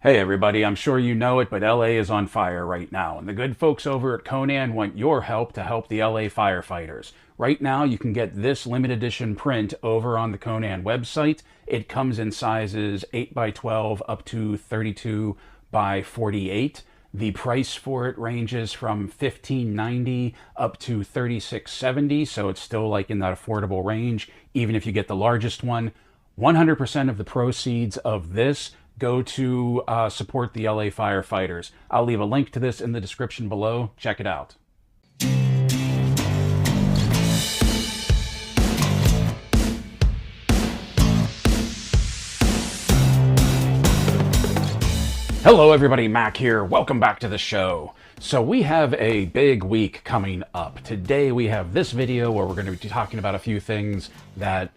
Hey everybody, I'm sure you know it, but LA is on fire right now, and the good folks over at Conan want your help to help the LA firefighters. Right now, you can get this limited edition print over on the Conan website. It comes in sizes 8 by 12 up to 32 by 48. The price for it ranges from $15.90 up to $36.70, so it's still like in that affordable range, even if you get the largest one. 100% of the proceeds of this go to support the LA firefighters. I'll leave a link to this in the description below. Check it out. Hello everybody, Mac here. Welcome back to the show. So we have a big week coming up. Today we have this video where we're going to be talking about a few things that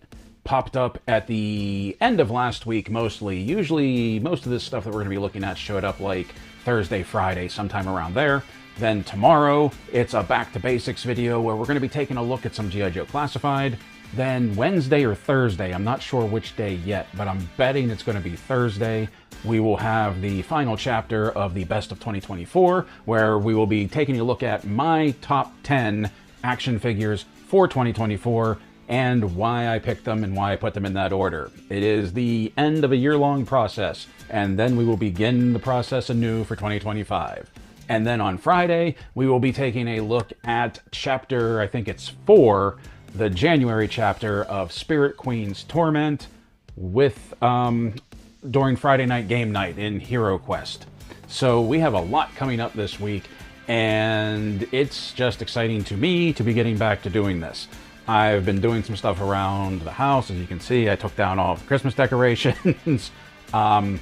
popped up at the end of last week mostly. Usually most of this stuff that we're going to be looking at showed up like Thursday, Friday, sometime around there. Then tomorrow it's a back to basics video where we're going to be taking a look at some G.I. Joe Classified. Then Wednesday or Thursday, I'm not sure which day yet, but I'm betting it's going to be Thursday, we will have the final chapter of the Best of 2024, where we will be taking a look at my top 10 action figures for 2024 and why I picked them and why I put them in that order. It is the end of a year-long process, and then we will begin the process anew for 2025. And then on Friday, we will be taking a look at chapter, I think it's 4, the January chapter of Spirit Queen's Torment with during Friday night game night in Hero Quest. So we have a lot coming up this week, and it's just exciting to me to be getting back to doing this. I've been doing some stuff around the house. As you can see, I took down all of the Christmas decorations. I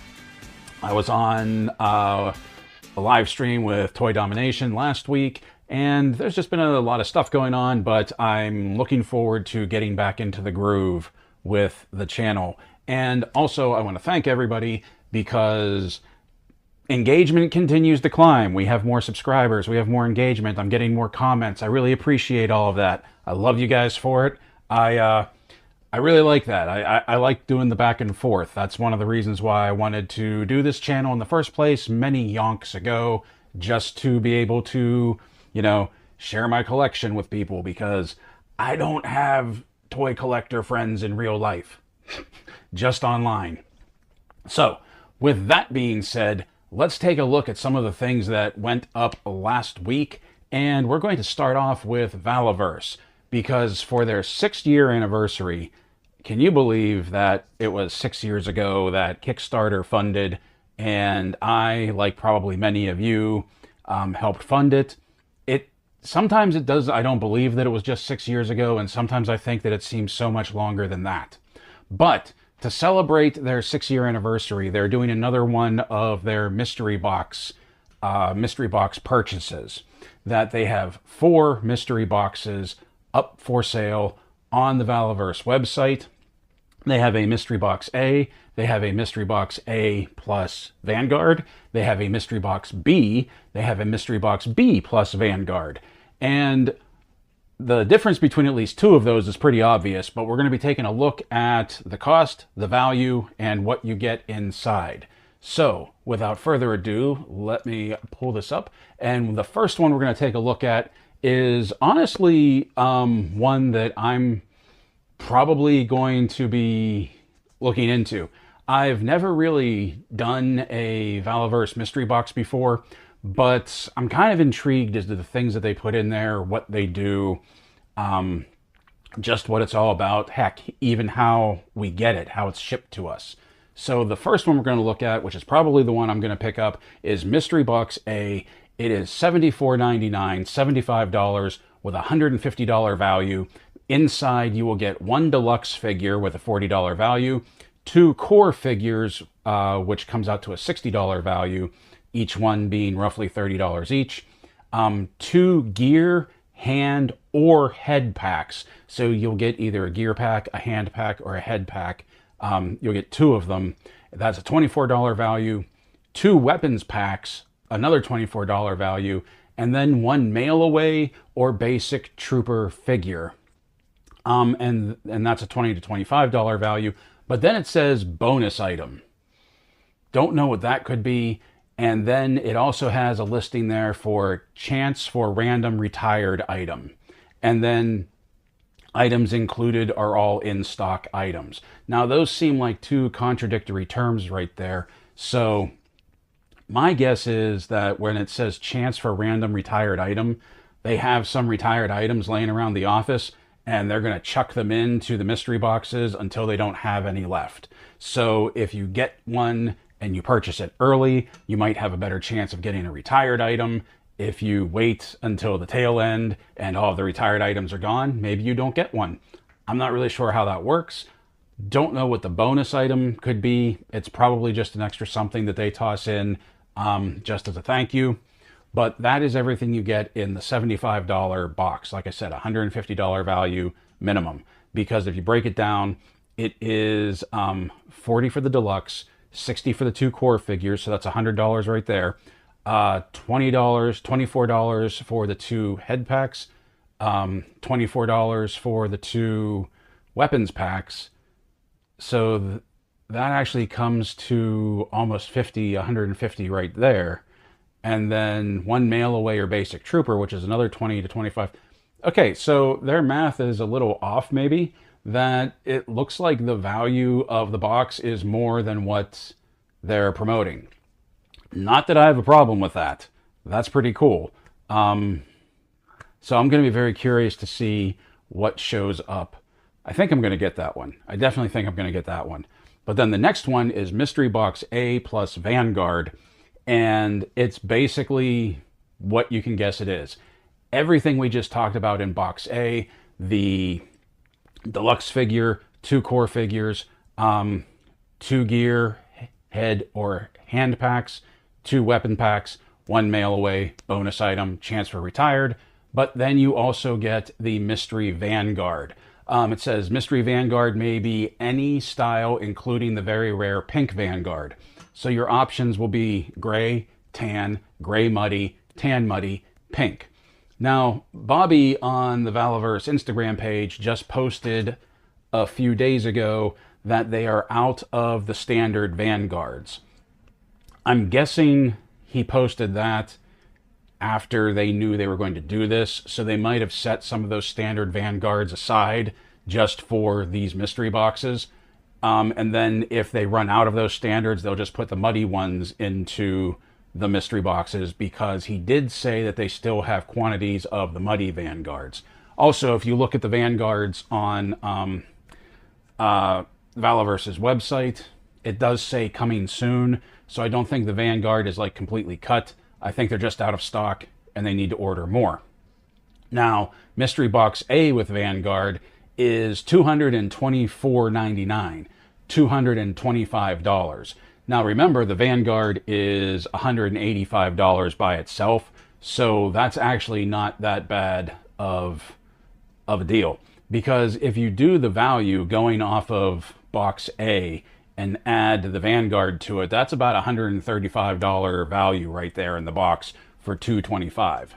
was on a live stream with Toy Domination last week, and there's just been a lot of stuff going on, but I'm looking forward to getting back into the groove with the channel. And also, I want to thank everybody because engagement continues to climb. We have more subscribers, we have more engagement, I'm getting more comments. I really appreciate all of that. I love you guys for it. I really like that. I like doing the back and forth. That's one of the reasons why I wanted to do this channel in the first place many yonks ago, just to be able to, you know, share my collection with people, because I don't have toy collector friends in real life, just online. So, with that being said, let's take a look at some of the things that went up last week, and we're going to start off with Valaverse, because for their 6-year anniversary, can you believe that it was 6 years ago that Kickstarter funded, and I, like probably many of you, helped fund it. Sometimes it does, I don't believe that it was just 6 years ago, and sometimes I think that it seems so much longer than that. But to celebrate their 6-year anniversary, they're doing another one of their mystery box purchases. That they have 4 mystery boxes up for sale on the Valaverse website. They have a mystery box A, they have a mystery box A plus Vanguard, they have a mystery box B, they have a mystery box B plus Vanguard. And the difference between at least 2 of those is pretty obvious, but we're going to be taking a look at the cost, the value, and what you get inside. So, without further ado, let me pull this up. And the first one we're going to take a look at is honestly one that I'm probably going to be looking into. I've never really done a Valaverse mystery box before, but I'm kind of intrigued as to the things that they put in there, what they do, just what it's all about, heck, even how we get it, how it's shipped to us. So the first one we're going to look at, which is probably the one I'm going to pick up, is Mystery Box A. It is $74.99, $75 with a $150 value. Inside you will get 1 deluxe figure with a $40 value, 2 core figures, which comes out to a $60 value, each one being roughly $30 each, 2 gear, hand, or head packs. So you'll get either a gear pack, a hand pack, or a head pack. You'll get 2 of them. That's a $24 value, 2 weapons packs, another $24 value, and then 1 mail away or basic trooper figure. And that's a $20 to $25 value. But then it says bonus item. Don't know what that could be. And then it also has a listing there for chance for random retired item. And then items included are all in stock items. Now those seem like two contradictory terms right there. So my guess is that when it says chance for random retired item, they have some retired items laying around the office and they're going to chuck them into the mystery boxes until they don't have any left. So if you get one and you purchase it early, you might have a better chance of getting a retired item. If you wait until the tail end and all of the retired items are gone, maybe you don't get one. I'm not really sure how that works. Don't know what the bonus item could be. It's probably just an extra something that they toss in just as a thank you. But that is everything you get in the $75 box. Like I said, $150 value minimum. Because if you break it down, it is $40 for the deluxe, $60 for the 2 core figures, so that's $100 right there. $20, $24 for the 2 head packs, $24 for the 2 weapons packs. So that actually comes to almost 50, 150 right there. And then 1 mail away or basic trooper, which is another 20 to 25. Okay, so their math is a little off maybe, that it looks like the value of the box is more than what they're promoting. Not that I have a problem with that. That's pretty cool. So I'm going to be very curious to see what shows up. I think I'm going to get that one. I definitely think I'm going to get that one. But then the next one is Mystery Box A plus Vanguard. And it's basically what you can guess it is. Everything we just talked about in Box A, the deluxe figure, 2 core figures, 2 gear, head or hand packs, 2 weapon packs, 1 mail away, bonus item, chance for retired. But then you also get the Mystery Vanguard. It says Mystery Vanguard may be any style, including the very rare pink Vanguard. So your options will be gray, tan, gray muddy, tan muddy, pink. Now, Bobby on the Valaverse Instagram page just posted a few days ago that they are out of the standard Vanguards. I'm guessing he posted that after they knew they were going to do this, so they might have set some of those standard Vanguards aside just for these mystery boxes. And then if they run out of those standards, they'll just put the muddy ones into the mystery boxes, because he did say that they still have quantities of the muddy Vanguards. Also, if you look at the Vanguards on Valaverse's website, it does say coming soon. So I don't think the Vanguard is like completely cut. I think they're just out of stock and they need to order more. Now, Mystery Box A with Vanguard is $224.99, $225. Now remember, the Vanguard is $185 by itself, so that's actually not that bad of a deal. Because if you do the value going off of Box A and add the Vanguard to it, that's about $135 value right there in the box for $225.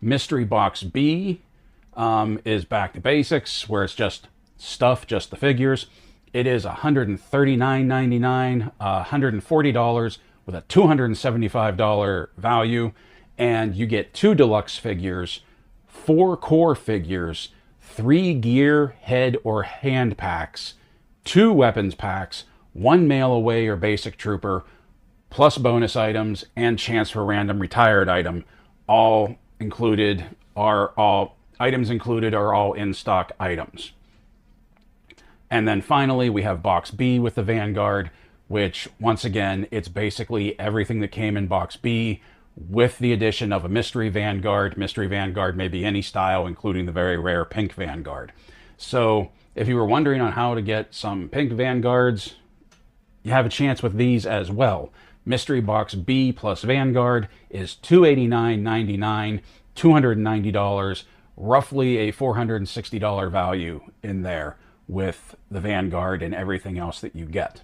Mystery Box B is back to basics, where it's just stuff, just the figures. It is $139.99, $140 with a $275 value, and you get 2 deluxe figures, 4 core figures, 3 gear, head, or hand packs, 2 weapons packs, 1 mail away or basic trooper, plus bonus items and chance for random retired item. All included are all items included are all in stock items. And then finally, we have Box B with the Vanguard, which once again, it's basically everything that came in Box B with the addition of a Mystery Vanguard. Mystery Vanguard may be any style, including the very rare pink Vanguard. So if you were wondering on how to get some pink Vanguards, you have a chance with these as well. Mystery Box B plus Vanguard is $289.99, $290, roughly a $460 value in there with the Vanguard and everything else that you get.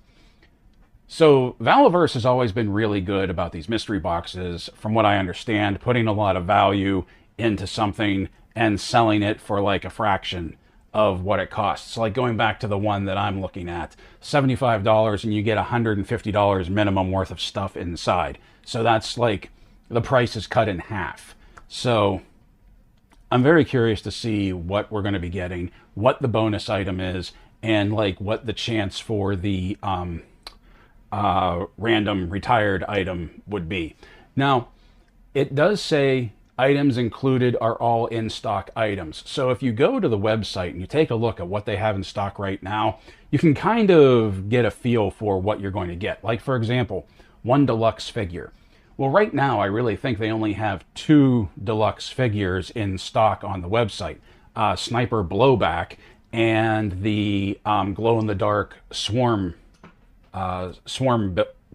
So Valaverse has always been really good about these mystery boxes, from what I understand, putting a lot of value into something and selling it for like a fraction of what it costs. Like going back to the one that I'm looking at, $75 and you get $150 minimum worth of stuff inside. So that's like the price is cut in half. So I'm very curious to see what we're going to be getting, what the bonus item is, and like what the chance for the random retired item would be. Now, it does say items included are all in stock items. So if you go to the website and you take a look at what they have in stock right now, you can kind of get a feel for what you're going to get. Like, for example, one deluxe figure. Well, right now, I really think they only have 2 deluxe figures in stock on the website. Sniper Blowback and the glow-in-the-dark Swarm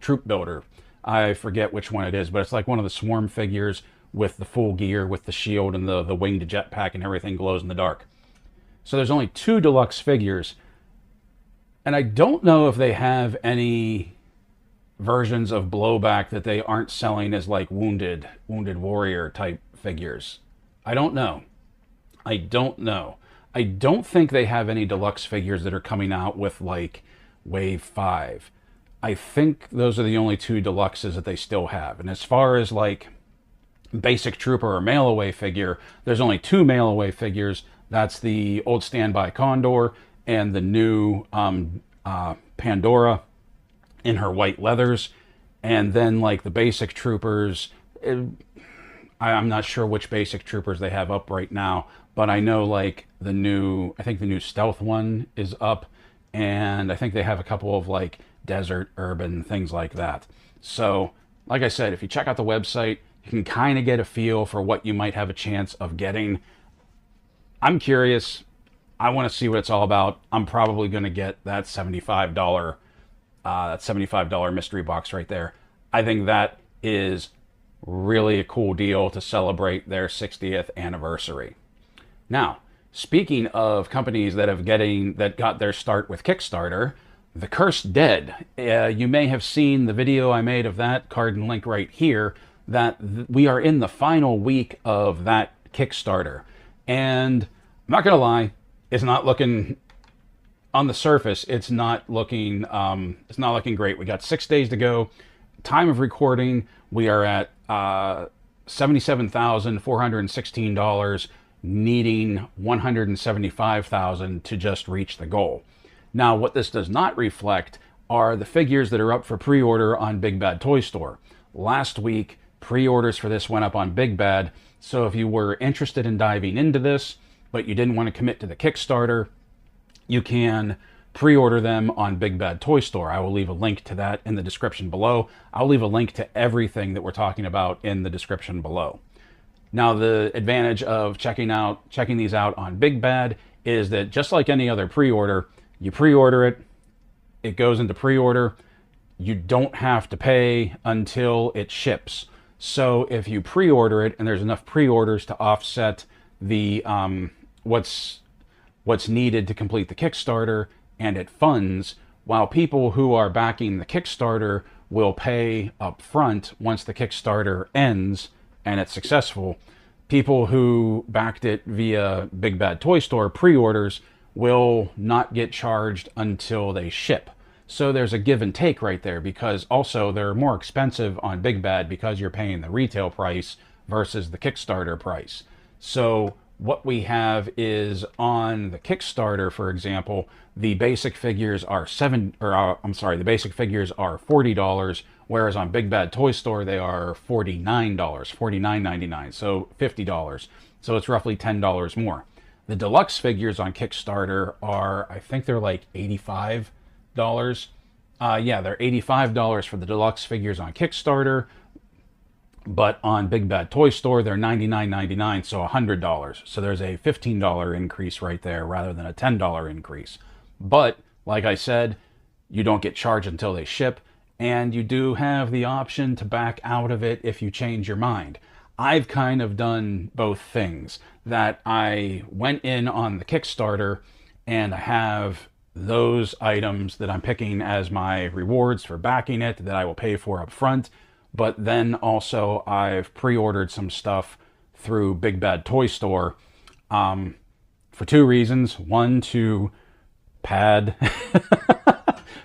Troop Builder. I forget which one it is, but it's like one of the Swarm figures with the full gear, with the shield and the winged jetpack and everything glows in the dark. So there's only 2 deluxe figures. And I don't know if they have any versions of Blowback that they aren't selling as like wounded warrior type figures. I don't know. I don't think they have any deluxe figures that are coming out with like Wave 5. I think those are the only 2 deluxes that they still have. And as far as like basic trooper or mail away figure, there's only 2 mail away figures. That's the old standby Condor and the new Pandora in her white leathers. And then like the basic troopers, I'm not sure which basic troopers they have up right now, but I know like I think the new stealth one is up, and I think they have a couple of like desert, urban, things like that. So like I said, if you check out the website, you can kind of get a feel for what you might have a chance of getting. I'm curious. I want to see what it's all about. I'm probably going to get that $75 mystery box right there. I think that is really a cool deal to celebrate their 60th anniversary. Now, speaking of companies that got their start with Kickstarter, The Cursed Dead. You may have seen the video I made of that, card and link right here, that we are in the final week of that Kickstarter. And I'm not going to lie, it's not looking, on the surface, it's not looking great. We got 6 days to go. Time of recording, we are at $77,416, needing $175,000 to just reach the goal. Now, what this does not reflect are the figures that are up for pre-order on Big Bad Toy Store. Last week, pre-orders for this went up on Big Bad, so if you were interested in diving into this, but you didn't want to commit to the Kickstarter, you can pre-order them on Big Bad Toy Store. I will leave a link to that in the description below. I'll leave a link to everything that we're talking about in the description below. Now, the advantage of checking these out on Big Bad is that just like any other pre-order, you pre-order it, it goes into pre-order, you don't have to pay until it ships. So if you pre-order it and there's enough pre-orders to offset the what's needed to complete the Kickstarter, and it funds, while people who are backing the Kickstarter will pay up front once the Kickstarter ends and it's successful, people who backed it via Big Bad Toy Store pre-orders will not get charged until they ship. So there's a give and take right there, because also they're more expensive on Big Bad because you're paying the retail price versus the Kickstarter price. So what we have is on the Kickstarter, for example, the basic figures are the basic figures are $40, whereas on Big Bad Toy Store they are $49, $49.99, so $50. So it's roughly $10 more. The deluxe figures on Kickstarter are, I think they're like $85. Yeah, they're $85 for the deluxe figures on Kickstarter, but on Big Bad Toy Store they're $99.99, so $100. So there's a $15 increase right there rather than a $10 increase. But like I said, you don't get charged until they ship, and you do have the option to back out of it if you change your mind. I've kind of done both things, that I went in on the Kickstarter and I have those items that I'm picking as my rewards for backing it that I will pay for up front. But then also I've pre-ordered some stuff through Big Bad Toy Store. for two reasons. One, to pad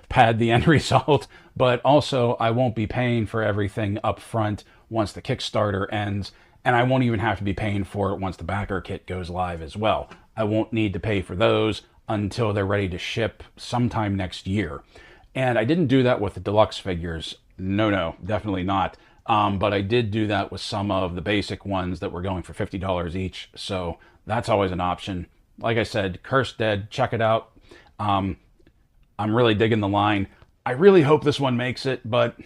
pad the end result, but also I won't be paying for everything up front once the Kickstarter ends, and I won't even have to be paying for it once the backer kit goes live as well. I won't need to pay for those until they're ready to ship sometime next year. And I didn't do that with the deluxe figures. No, definitely not. But I did do that with some of the basic ones that were going for $50 each. So that's always an option. Like I said, Cursed Dead, check it out. I'm really digging the line. I really hope this one makes it, but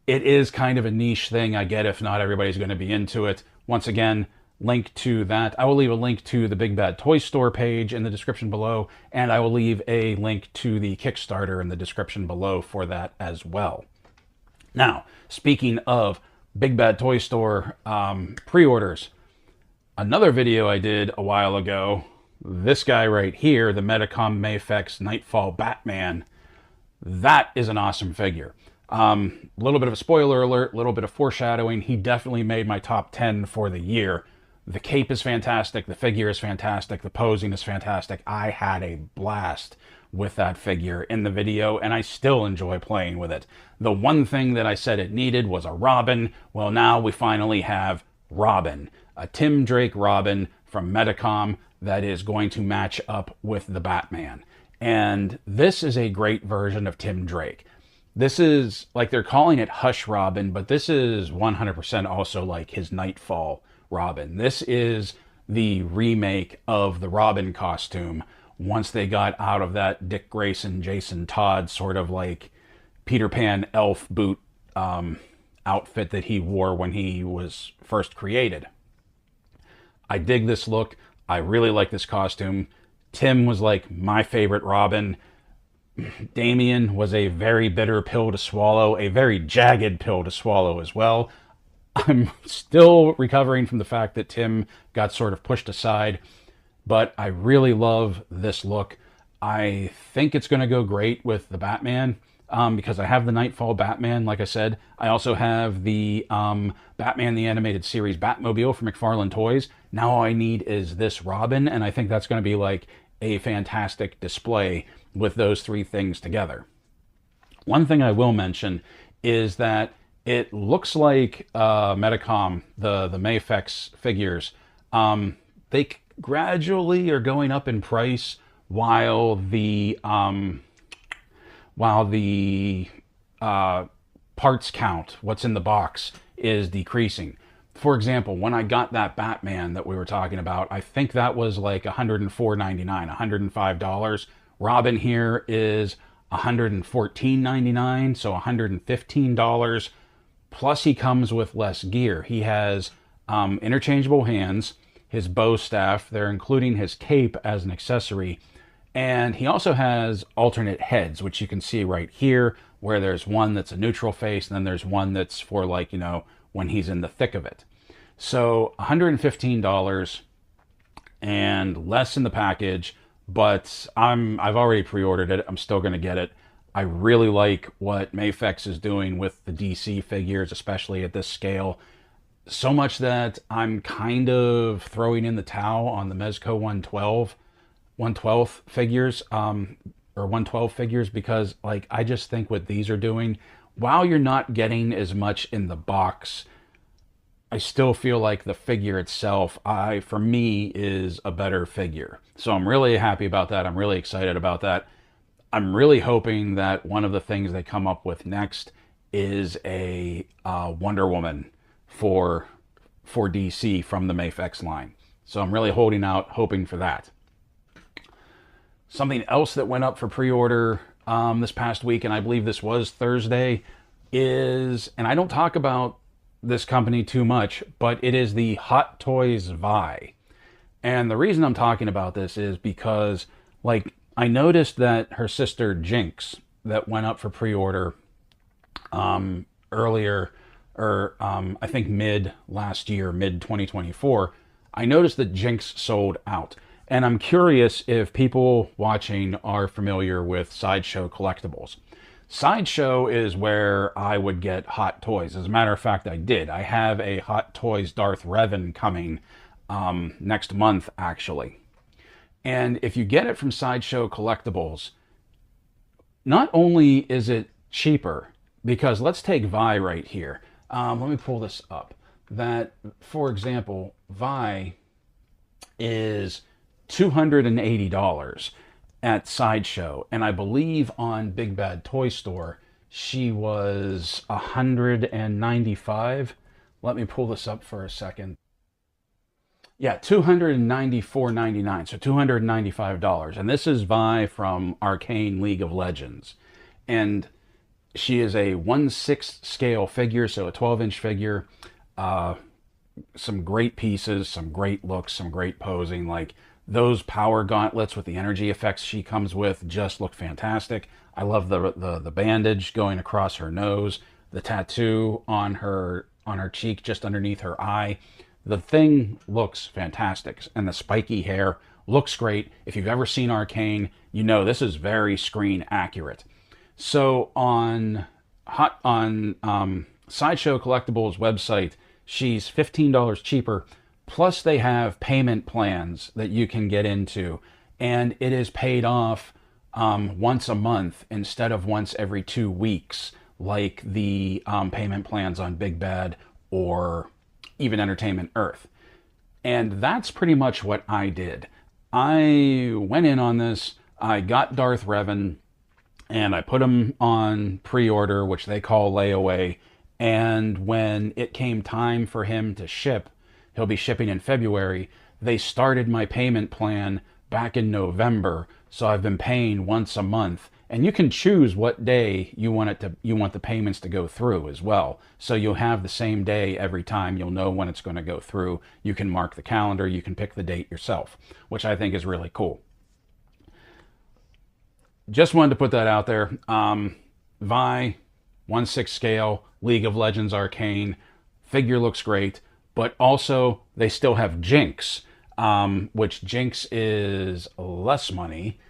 it is kind of a niche thing. I get if not everybody's going to be into it. Once again, link to that. I will leave a link to the Big Bad Toy Store page in the description below, and I will leave a link to the Kickstarter in the description below for that as well. Now, speaking of Big Bad Toy Store pre-orders, another video I did a while ago, this guy right here, the Medicom MAFEX Nightfall Batman, that is an awesome figure. A little bit of a spoiler alert, a little bit of foreshadowing. He definitely made my top 10 for the year. The cape is fantastic. The figure is fantastic. The posing is fantastic. I had a blast with that figure in the video, and I still enjoy playing with it. The one thing that I said it needed was a Robin. Well, now we finally have Robin, a Tim Drake Robin from Medicom that is going to match up with the Batman. And this is a great version of Tim Drake. This is, like, they're calling it Hush Robin, but this is 100% also like his Nightfall Robin. This is the remake of the Robin costume once they got out of that Dick Grayson, Jason Todd sort of like Peter Pan elf boot outfit that he wore when he was first created. I dig this look. I really like this costume. Tim was like my favorite Robin. Damian was a very bitter pill to swallow, a very jagged pill to swallow as well. I'm still recovering from the fact that Tim got sort of pushed aside, but I really love this look. I think it's going to go great with the Batman because I have the Nightfall Batman, like I said. I also have the Batman the Animated Series Batmobile from McFarlane Toys. Now all I need is this Robin, and I think that's going to be like a fantastic display with those three things together. One thing I will mention is that it looks like Medicom, the MAFEX figures, they gradually are going up in price while the parts count, what's in the box, is decreasing. For example, when I got that Batman that we were talking about, I think that was like $104.99, $105. Robin here is $114.99, so $115. Plus he comes with less gear. He has interchangeable hands, his bow staff, they're including his cape as an accessory, and he also has alternate heads, which you can see right here, where there's one that's a neutral face, and then there's one that's for, like, you know, when he's in the thick of it. So $115 and less in the package, but I've already pre-ordered it. I'm still going to get it. I really like what MAFEX is doing with the DC figures, especially at this scale. So much that I'm kind of throwing in the towel on the Mezco 112 figures, or 112 figures, because, like, I just think what these are doing, while you're not getting as much in the box, I still feel like the figure itself, for me, is a better figure. So I'm really happy about that. I'm really excited about that. I'm really hoping that one of the things they come up with next is a Wonder Woman for DC from the MAFEX line. So I'm really holding out, hoping for that. Something else that went up for pre-order this past week, and I believe this was Thursday, is, and I don't talk about this company too much, but it is the Hot Toys Vi. And the reason I'm talking about this is because, like, I noticed that her sister Jinx, that went up for pre-order earlier, or I think mid last year, mid 2024, I noticed that Jinx sold out. And I'm curious if people watching are familiar with Sideshow Collectibles. Sideshow is where I would get Hot Toys. As a matter of fact, I did. I have a Hot Toys Darth Revan coming next month, actually. And if you get it from Sideshow Collectibles, not only is it cheaper, because let's take Vi right here. Let me pull this up. That, for example, Vi is $280 at Sideshow, and I believe on Big Bad Toy Store she was $195. Let me pull this up for a second. Yeah, $294.99, so $295. And this is Vi from Arcane League of Legends. And she is a 1/6 scale figure, so a 12-inch figure. Some great pieces, some great looks, some great posing. Like those power gauntlets with the energy effects she comes with just look fantastic. I love the bandage going across her nose, the tattoo on her cheek just underneath her eye. The thing looks fantastic, and the spiky hair looks great. If you've ever seen Arcane, you know this is very screen accurate. So on Sideshow Collectibles website, she's $15 cheaper. Plus they have payment plans that you can get into, and it is paid off once a month instead of once every 2 weeks, like the payment plans on Big Bad or even Entertainment Earth. And that's pretty much what I did. I went in on this, I got Darth Revan, and I put him on pre-order, which they call layaway. And when it came time for him to ship, he'll be shipping in February, they started my payment plan back in November. So I've been paying once a month, and you can choose what day you want the payments to go through as well. So you'll have the same day every time. You'll know when it's going to go through. You can mark the calendar. You can pick the date yourself, which I think is really cool. Just wanted to put that out there. Vi, 1/6 scale, League of Legends Arcane. Figure looks great, but also they still have Jinx, which Jinx is less money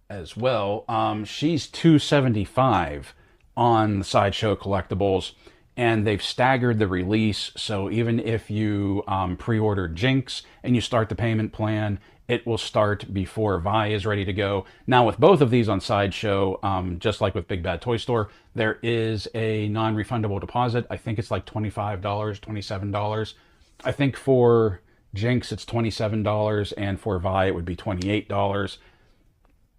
as well. She's $275 on the Sideshow Collectibles, and they've staggered the release. So even if you pre-order Jinx and you start the payment plan, it will start before Vi is ready to go. Now with both of these on Sideshow, just like with Big Bad Toy Store, there is a non-refundable deposit. I think it's like $25, $27. I think for Jinx it's $27, and for Vi it would be $28.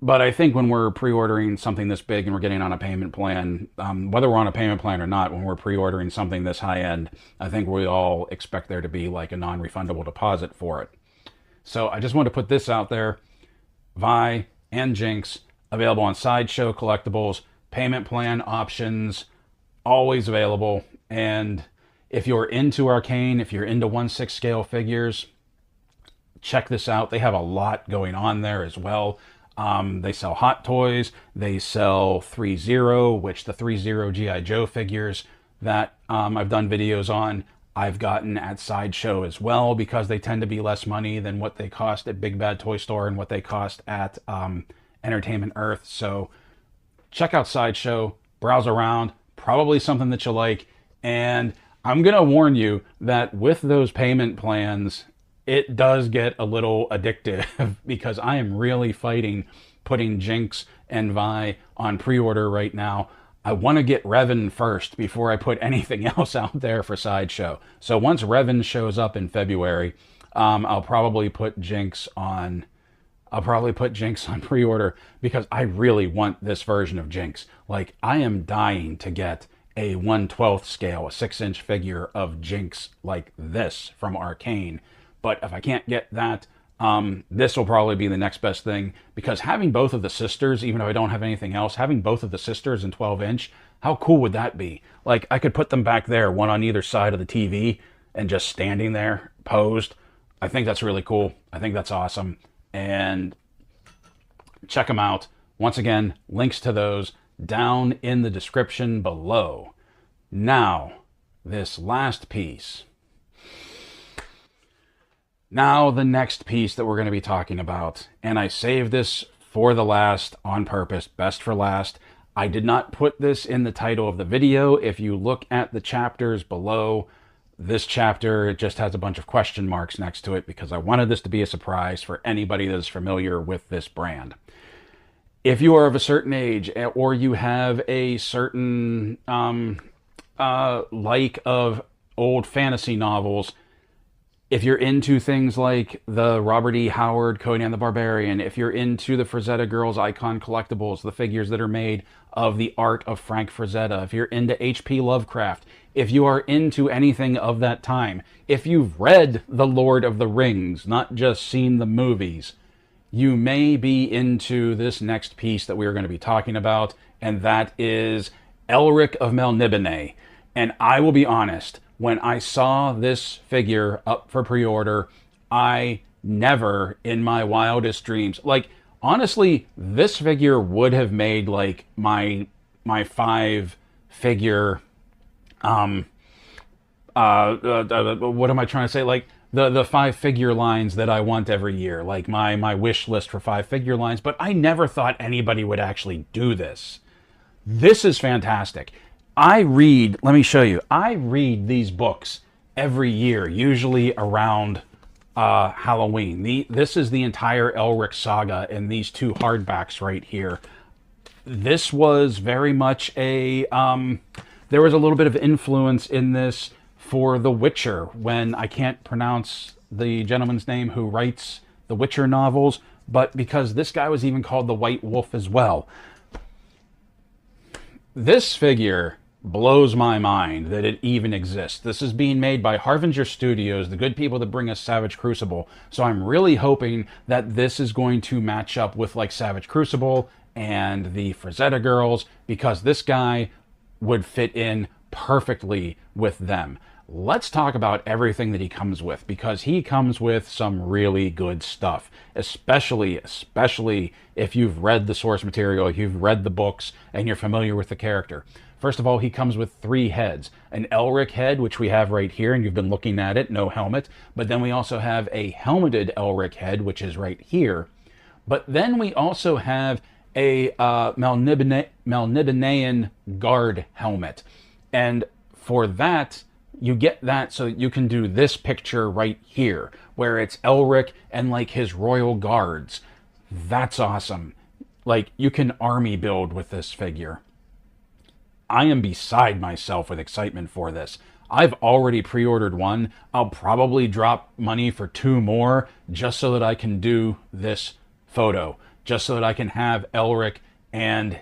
But I think when we're pre-ordering something this big and we're getting on a payment plan, whether we're on a payment plan or not, when we're pre-ordering something this high-end, I think we all expect there to be like a non-refundable deposit for it. So I just want to put this out there. Vi and Jinx available on Sideshow Collectibles. Payment plan options always available. And if you're into Arcane, if you're into 1/6 scale figures, check this out. They have a lot going on there as well. They sell Hot Toys. They sell 3-0, which the 3-0 G.I. Joe figures that I've done videos on, I've gotten at Sideshow as well, because they tend to be less money than what they cost at Big Bad Toy Store and what they cost at Entertainment Earth. So check out Sideshow, browse around, probably something that you like. And I'm going to warn you that with those payment plans, it does get a little addictive because I am really fighting putting Jinx and Vi on pre-order right now. I want to get Revan first before I put anything else out there for Sideshow. So once Revan shows up in February, I'll probably put Jinx on pre-order, because I really want this version of Jinx. Like, I am dying to get a 1/12 scale, a 6-inch figure of Jinx like this from Arcane. But if I can't get that, this will probably be the next best thing, because having both of the sisters, even though I don't have anything else, having both of the sisters in 12-inch, how cool would that be? Like, I could put them back there, one on either side of the TV, and just standing there, posed. I think that's really cool. I think that's awesome. And check them out. Once again, links to those down in the description below. Now, this last piece. Now, the next piece that we're going to be talking about, and I saved this for the last on purpose, best for last. I did not put this in the title of the video. If you look at the chapters below, This chapter just has a bunch of question marks next to it because I wanted this to be a surprise for anybody that is familiar with this brand. If you are of a certain age, or you have a certain like of old fantasy novels, if you're into things like the Robert E. Howard Conan the Barbarian, if you're into the Frazetta Girls Icon Collectibles, the figures that are made of the art of Frank Frazetta, if you're into H.P. Lovecraft, if you are into anything of that time, if you've read The Lord of the Rings, not just seen the movies, you may be into this next piece that we are going to be talking about, and that is Elric of Melniboné. And I will be honest, when I saw this figure up for pre-order, I never in my wildest dreams, like, honestly, this figure would have made like my 5-figure what am I trying to say, like the 5-figure lines that I want every year, like my wish list for 5-figure lines. But I never thought anybody would actually do this. This is fantastic. Let me show you, I read these books every year, usually around Halloween. This is the entire Elric saga in these 2 hardbacks right here. This was very much a, there was a little bit of influence in this for The Witcher, when I can't pronounce the gentleman's name who writes the Witcher novels, but because this guy was even called the White Wolf as well. This figure blows my mind that it even exists. This is being made by Harvinger Studios, the good people that bring us Savage Crucible. So I'm really hoping that this is going to match up with like Savage Crucible and the Frazetta Girls, because this guy would fit in perfectly with them. Let's talk about everything that he comes with, because he comes with some really good stuff, especially if you've read the source material, if you've read the books and you're familiar with the character. First of all, he comes with 3 heads. An Elric head, which we have right here, and you've been looking at it, no helmet. But then we also have a helmeted Elric head, which is right here. But then we also have a Melnibonéan guard helmet. And for that, you get that so you can do this picture right here, where it's Elric and like his royal guards. That's awesome. Like, you can army build with this figure. I am beside myself with excitement for this. I've already pre-ordered 1. I'll probably drop money for 2 more just so that I can do this photo, just so that I can have Elric and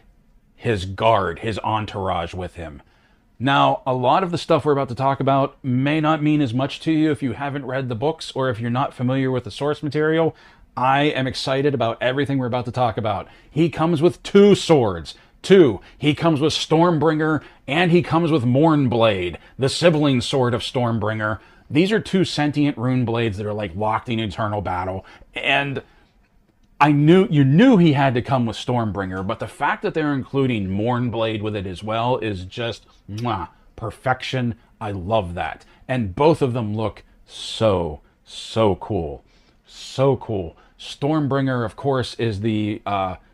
his guard, his entourage with him. Now, a lot of the stuff we're about to talk about may not mean as much to you if you haven't read the books or if you're not familiar with the source material. I am excited about everything we're about to talk about. He comes with 2 swords. 2. He comes with Stormbringer, and he comes with Mournblade, the sibling sword of Stormbringer. These are 2 sentient rune blades that are like locked in eternal battle. And you knew he had to come with Stormbringer, but the fact that they're including Mournblade with it as well is just perfection. I love that. And both of them look so cool. So cool. Stormbringer, of course, is the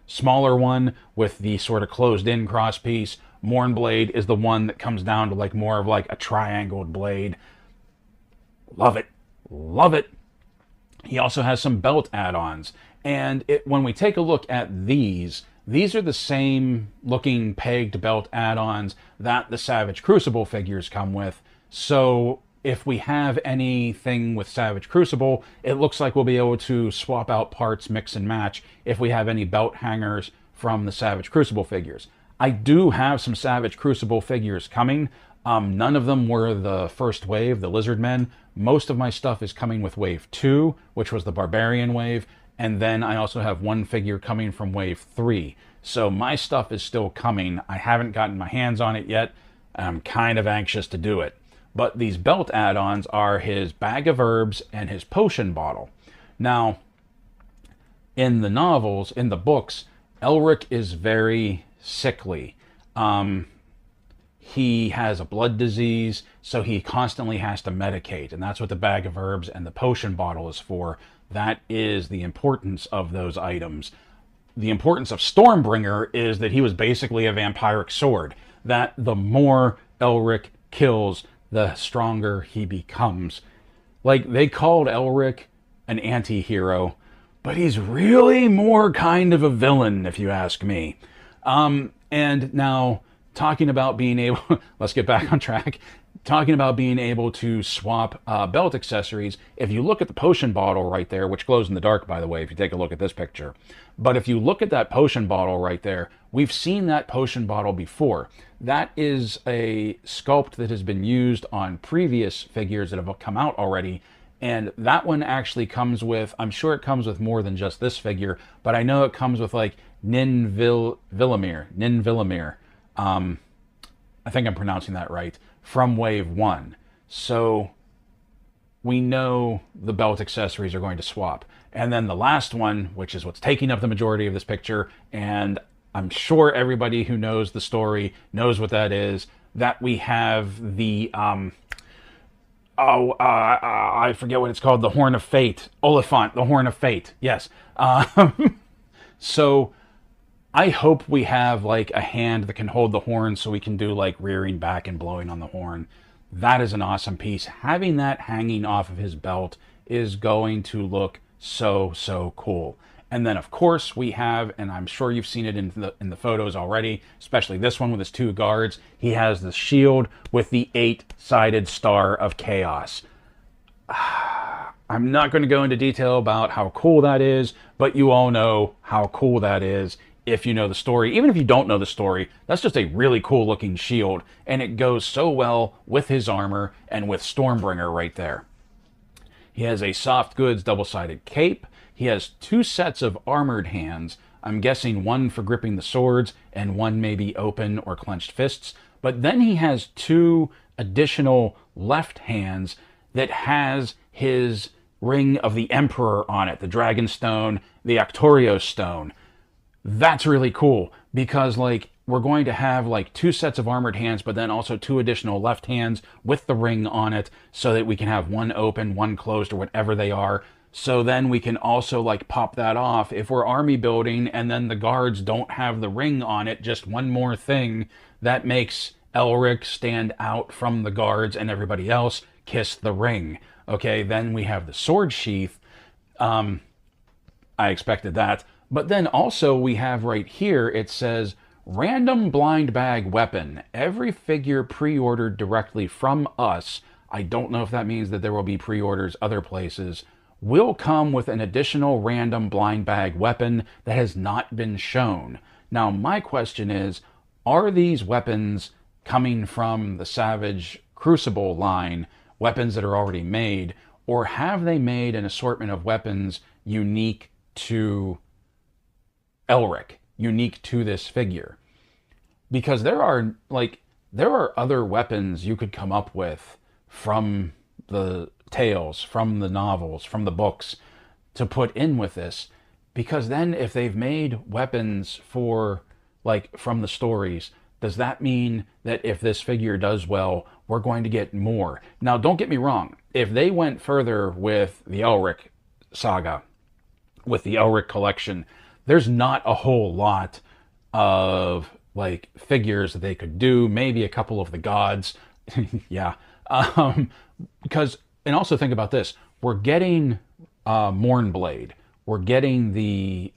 smaller one with the sort of closed-in cross piece. Mournblade is the one that comes down to like more of like a triangled blade. Love it. Love it. He also has some belt add-ons. And when we take a look at these are the same looking pegged belt add-ons that the Savage Crucible figures come with. So if we have anything with Savage Crucible, it looks like we'll be able to swap out parts, mix and match, if we have any belt hangers from the Savage Crucible figures. I do have some Savage Crucible figures coming. None of them were the first wave, the Lizard Men. Most of my stuff is coming with Wave 2, which was the Barbarian Wave. And then I also have 1 figure coming from Wave 3. So my stuff is still coming. I haven't gotten my hands on it yet. I'm kind of anxious to do it. But these belt add-ons are his bag of herbs and his potion bottle. Now, in the novels, in the books, Elric is very sickly. He has a blood disease, so he constantly has to medicate. And that's what the bag of herbs and the potion bottle is for. That is the importance of those items. The importance of Stormbringer is that he was basically a vampiric sword. That the more Elric kills, the stronger he becomes. Like, they called Elric an anti-hero, but he's really more kind of a villain, if you ask me. And now, talking about being able... let's get back on track. Talking about being able to swap belt accessories, if you look at the potion bottle right there, which glows in the dark, by the way, if you take a look at this picture. But if you look at that potion bottle right there, we've seen that potion bottle before. That is a sculpt that has been used on previous figures that have come out already. And that one actually comes with, I'm sure it comes with more than just this figure, but I know it comes with like Valaverse. I think I'm pronouncing that right, from Wave 1. So we know the belt accessories are going to swap. And then the last one, which is what's taking up the majority of this picture, and I'm sure everybody who knows the story knows what that is, that we have the, I forget what it's called, the Horn of Fate. Oliphant, the Horn of Fate, yes. So I hope we have like a hand that can hold the horn so we can do like rearing back and blowing on the horn. That is an awesome piece. Having that hanging off of his belt is going to look so cool. And then of course we have, and I'm sure you've seen it in the photos already, especially this one with his 2 guards, he has the shield with the 8-sided star of chaos. I'm not going to go into detail about how cool that is, but you all know how cool that is if you know the story. Even if you don't know the story, that's just a really cool looking shield, and it goes so well with his armor and with Stormbringer right there. He has a soft goods double-sided cape. He has 2 sets of armored hands. I'm guessing one for gripping the swords and one maybe open or clenched fists. But then he has 2 additional left hands that has his Ring of the Emperor on it, the Dragon Stone, the Octorio Stone. That's really cool because like we're going to have like 2 sets of armored hands, but then also 2 additional left hands with the ring on it so that we can have one open, one closed, or whatever they are. So then we can also like pop that off if we're army building and then the guards don't have the ring on it. Just one more thing that makes Elric stand out from the guards and everybody else. Kiss the ring. Okay, then we have the sword sheath. I expected that. But then also we have right here, it says, random blind bag weapon. Every figure pre-ordered directly from us, I don't know if that means that there will be pre-orders other places, will come with an additional random blind bag weapon that has not been shown. Now my question is, are these weapons coming from the Savage Crucible line, weapons that are already made, or have they made an assortment of weapons unique to Elric, unique to this figure? Because there are other weapons you could come up with from the tales, from the novels, from the books to put in with this. Because then if they've made weapons for like from the stories, does that mean that if this figure does well, we're going to get more? Now don't get me wrong, if they went further with the Elric saga, with the Elric collection, there's not a whole lot of like figures that they could do. Maybe a couple of the gods. Yeah. Because, and also think about this, we're getting Mournblade. We're getting the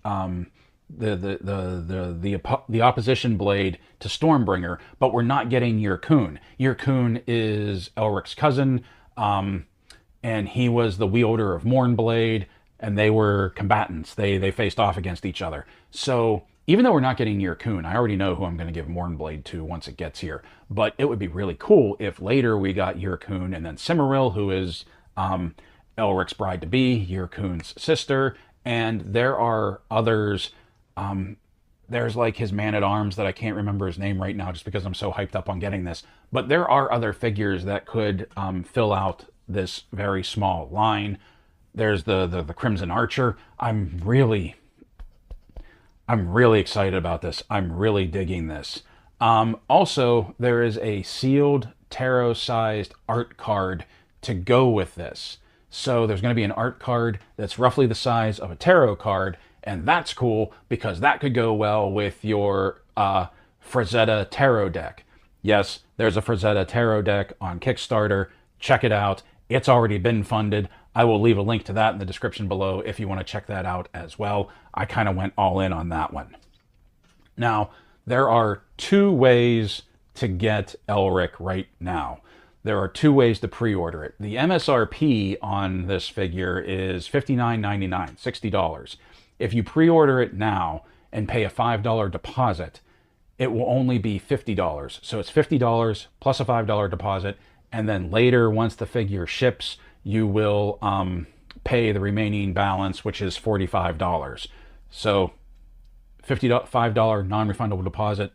opposition blade to Stormbringer, but we're not getting Yrkun. Yrkun is Elric's cousin, and he was the wielder of Mournblade, and they were combatants. They faced off against each other. So even though we're not getting Yrkun, I already know who I'm going to give Mournblade to once it gets here. But it would be really cool if later we got Yrkun and then Cimmeril, who is Elric's bride-to-be, Yrkun's sister, and there are others. There's like his man-at-arms that I can't remember his name right now just because I'm so hyped up on getting this. But there are other figures that could fill out this very small line. There's the Crimson Archer. I'm really excited about this. I'm really digging this. Also, there is a sealed tarot-sized art card to go with this. So there's going to be an art card that's roughly the size of a tarot card, and that's cool because that could go well with your Frazetta tarot deck. Yes, there's a Frazetta Tarot deck on Kickstarter. Check it out. It's already been funded. I will leave a link to that in the description below if you want to check that out as well. I kind of went all in on that one. Now, there are two ways to get Elric right now. There are two ways to pre-order it. The MSRP on this figure is $59.99, $60. If you pre-order it now and pay a $5 deposit, it will only be $50. So it's $50 plus a $5 deposit, and then later, once the figure ships, you will pay the remaining balance, which is $45. So $5 non-refundable deposit,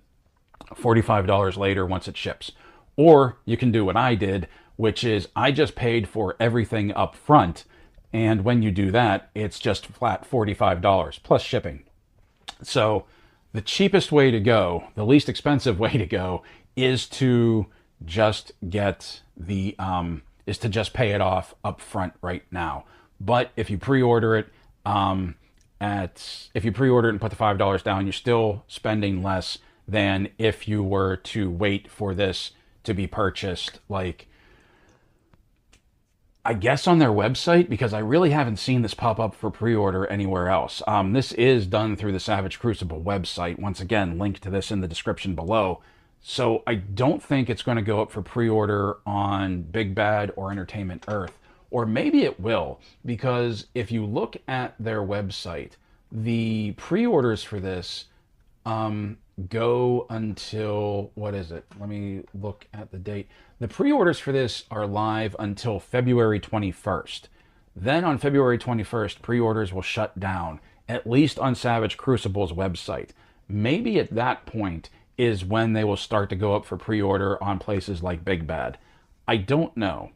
$45 later once it ships. Or you can do what I did, which is I just paid for everything up front, and when you do that, it's just flat $45 plus shipping. So the cheapest way to go, the least expensive way to go, is to just get the is to just pay it off up front right now. But if you pre-order it if you pre-order it and put the $5 down, you're still spending less than if you were to wait for this to be purchased, like, I guess on their website, because I really haven't seen this pop up for pre-order anywhere else. This is done through the Savage Crucible website. Once again, link to this in the description below. So I don't think it's going to go up for pre-order on Big Bad or Entertainment Earth. Or maybe it will, because if you look at their website, the pre-orders for this go until, what is it? Let me look at the date. The pre-orders for this are live until February 21st. Then on February 21st, pre-orders will shut down, at least on Savage Crucible's website. Maybe at that point is when they will start to go up for pre-order on places like Big Bad. I don't know,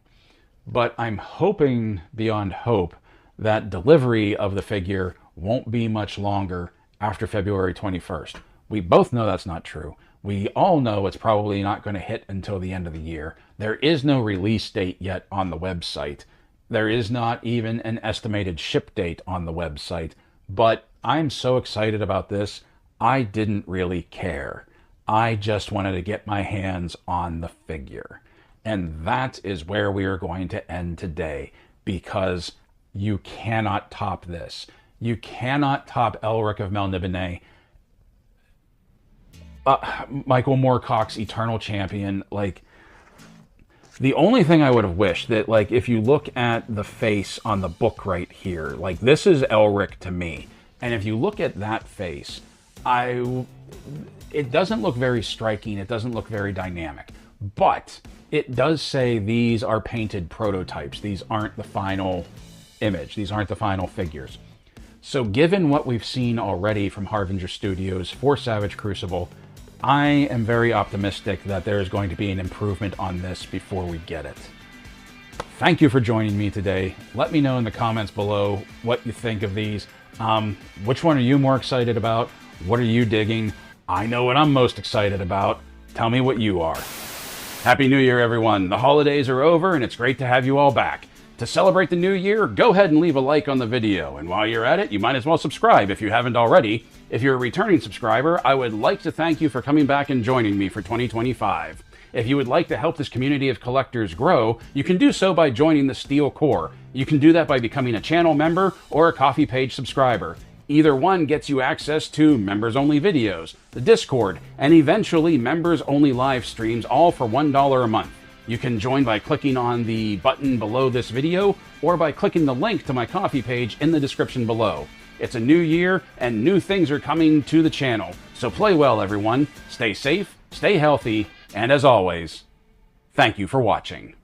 but I'm hoping beyond hope that delivery of the figure won't be much longer after February 21st. We both know that's not true. We all know it's probably not going to hit until the end of the year. There is no release date yet on the website. There is not even an estimated ship date on the website. But I'm so excited about this, I didn't really care. I just wanted to get my hands on the figure. And that is where we are going to end today, because you cannot top this. You cannot top Elric of Melniboné. Michael Moorcock's Eternal Champion. Like, the only thing I would have wished that, like, if you look at the face on the book right here, like, this is Elric to me. And if you look at that face, it doesn't look very striking. It doesn't look very dynamic. But it does say these are painted prototypes. These aren't the final image. These aren't the final figures. So given what we've seen already from Harbinger Studios for Savage Crucible, I am very optimistic that there is going to be an improvement on this before we get it. Thank you for joining me today. Let me know in the comments below what you think of these. Which one are you more excited about? What are you digging? I know what I'm most excited about. Tell me what you are. Happy New Year, everyone. The holidays are over, and it's great to have you all back. To celebrate the new year, go ahead and leave a like on the video. And while you're at it, you might as well subscribe if you haven't already. If you're a returning subscriber, I would like to thank you for coming back and joining me for 2025. If you would like to help this community of collectors grow, you can do so by joining the Steel Core. You can do that by becoming a channel member or a Coffee Page subscriber. Either one gets you access to members-only videos, the Discord, and eventually members-only live streams, all for $1 a month. You can join by clicking on the button below this video or by clicking the link to my Coffee Page in the description below. It's a new year and new things are coming to the channel. So play well, everyone. Stay safe, stay healthy, and as always, thank you for watching.